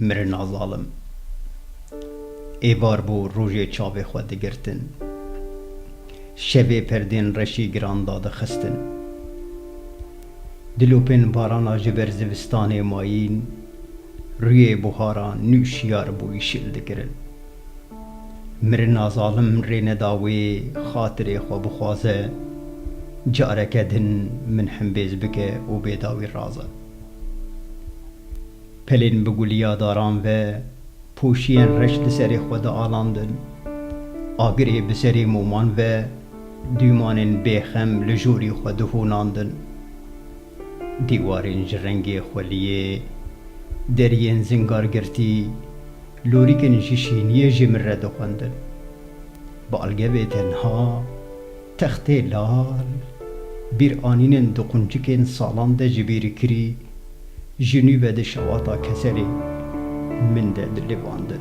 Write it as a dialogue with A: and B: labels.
A: MIRINA ZALIM ایوار بو روژه چاوه خود دگرتن شوه پردین رشی گران داده خستن دلوپن بارانا جبر زوستان ماین روی بخاران نوشیار بوی شل دگرن MIRINA ZALIم رین داوی خاطر خو بخوازه جارک دن من حنبیز بکه و بیداوی رازه پلین بگولیا داران و پوشین رشد سری خود آلاندن آگری بسری مومان و دیومانین بیخم لجوری خود هوناندن دیوارین جرنگی خولیه درین زنگار گرتی لوریکن جشینی جمره دخوندن بالگوه تنها تخت لال bir aninin dokuncuken salan da cibiri kiri Jünü ve de şavata keseri min de dilivandı.